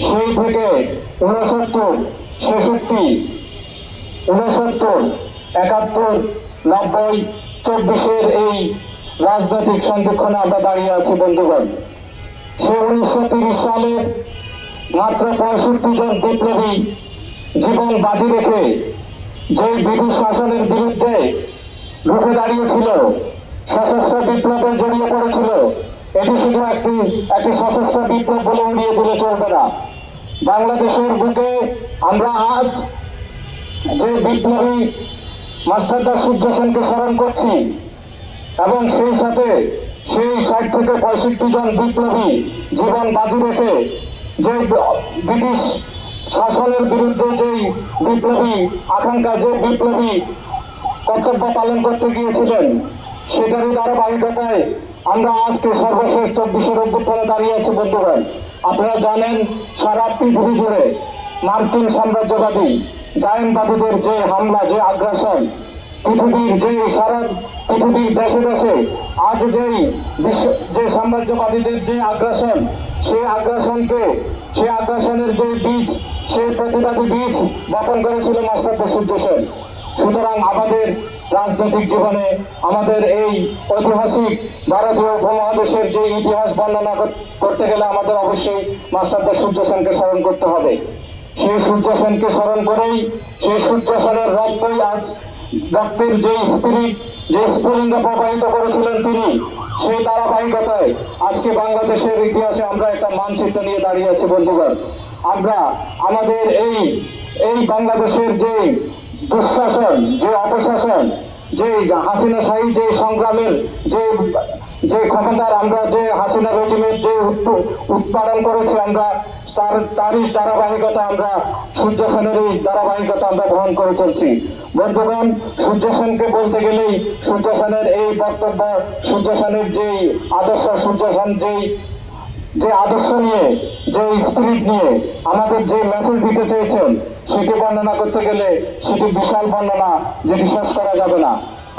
সেই থেকে 69, 66, 69, 71, 90, 24-এর এই রাজনৈতিক সন্ধিক্ষণে আমরা দাঁড়িয়ে আছি বন্ধুগণ। সে 1930 সালের মাত্র 65 জন বিপ্লবী জীবন বাজি রেখে যে ব্রিটিশ শাসনের বিরুদ্ধে রুখে দাঁড়িয়েছিল, সশস্ত্র বিপ্লবে জড়িয়ে পড়েছিল, এটি শুধু একটি সশস্ত্র বিপ্লব বলে উড়িয়ে দিলে চলবে না। বাংলাদেশের বুকে আমরা আজ যে বিপ্লবী মাস্টারদা সূর্য সেনকে স্মরণ করছি এবং সেই সাথে সেই 60 থেকে 65 জন বিপ্লবী জীবন বাজি রেখে যে ব্রিটিশ শাসনের বিরুদ্ধে যেই বিপ্লবী আকাঙ্ক্ষা, যে বিপ্লবী কর্তব্য পালন করতে গিয়েছিলেন, সেটারই ধারাবাহিকতায় আমরা আজকে সর্বশেষ 24-এর অভ্যুত্থানে দাঁড়িয়ে আছি বন্ধুগণ। আপনারা জানেন সারা পৃথিবী জুড়ে মার্কিন সাম্রাজ্যবাদী জায়নবাদীদের যে হামলা, যে আগ্রাসন, পৃথিবীর যে সারা পৃথিবীর দেশে দেশে আজ যে সাম্রাজ্যবাদীদের যে আগ্রাসন, সেই আগ্রাসনের যে বীজ, সেই প্রতিবাদী বীজ বপন করেছিল মাস্টারদা সূর্য সেন। সুতরাং আমাদের রাজনৈতিক জীবনে আমাদের এই ঐতিহাসিক ভারতীয় উপমহাদেশের যে ইতিহাস বর্ণনা করতে গেলে আমাদের অবশ্যই মাস্টারদা সূর্য সেনকে স্মরণ করতে হবে। সেই সূর্য সেনকে স্মরণ করেই, সেই সূর্য সেনের রক্তের যে স্পিরিট, যে স্ফুলিঙ্গ প্রবাহিত করেছিলেন তিনি, সেই ধারাবাহিকতায় আজকে বাংলাদেশের ইতিহাসে আমরা একটা মানচিত্র নিয়ে দাঁড়িয়ে আছি বন্ধুগণ। আমরা আমাদের এই বাংলাদেশের যে দুঃশাসন, যে অপশাসন, যে হাসিনা শাহী যে সংগ্রামের যে ক্ষমতার আমরা যে হাসিনা রেজিমের যে উৎপাদন করেছি আমরা, তারই ধারাবাহিকতা আমরা সূর্য সেনের এই ধারাবাহিকতা আমরা গ্রহণ করে চলছি বন্ধুগণ। সূর্য সেনকে বলতে গেলেই সূর্য সেনের এই বক্তব্য, সূর্য সেনের যেই আদর্শ, সূর্য সেন যে আদর্শ নিয়ে, যে স্পিরিট নিয়ে আমাদের যে মেসেজ দিতে চেয়েছেন, সেটি বর্ণনা করতে গেলে সেটি বিশাল বর্ণনা, যেটি শেষ করা যাবে না।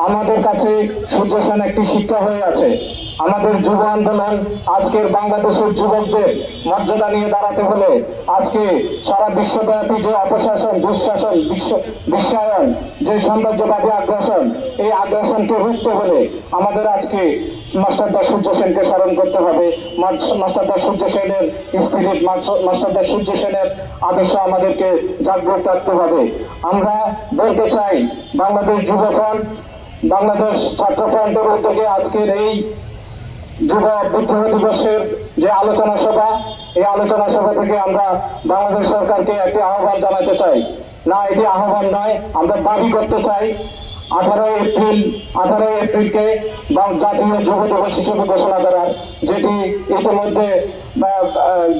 আমাদের কাছে সূর্য সেন একটি শিক্ষা হয়ে আছে। আমাদের যুব আন্দোলন আজকের বাংলাদেশের যুবকদের মর্যাদা নিয়ে দাঁড়াতে হলে আজকে সারা বিশ্বব্যাপী যে অপশাসন, দুঃশাসন, বিশ্বায়ন, যে সাম্রাজ্যবাদী আগ্রাসন, এই আগ্রাসনকে রুখতে হলে আমাদের আজকে মাস্টারদা সূর্য সেনকে স্মরণ করতে হবে। মাস্টারদা সূর্য সেনের স্পিরিট, মাস্টারদা সূর্য সেনের আদর্শ আমাদেরকে জাগ্রত রাখতে হবে। আমরা বলতে চাই, বাংলাদেশ যুবফ্রন্ট, বাংলাদেশ ছাত্রফ্রন্টের উদ্যোগে আজকের এই যুব বিদ্রোহ দিবসের যে আলোচনা সভা, এই আলোচনা সভা থেকে আমরা বাংলাদেশ সরকারকে একটি আহ্বান জানাতে চাই। না, এটি আহ্বান নয়, আমরা দাবি করতে চাই 18 এপ্রিলকে জাতীয় যুব দিবস হিসেবে ঘোষণা করার, যেটি ইতিমধ্যে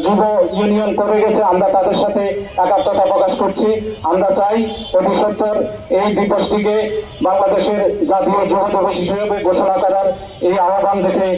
যুব ইউনিয়ন করে গেছে। আমরা তাদের সাথে একাত্মতা প্রকাশ করছি। আমরা চাই অতি সত্বর এই দিবসটিকে বাংলাদেশের জাতীয় যুব দিবস হিসেবে ঘোষণা করার এই আহ্বান দেখে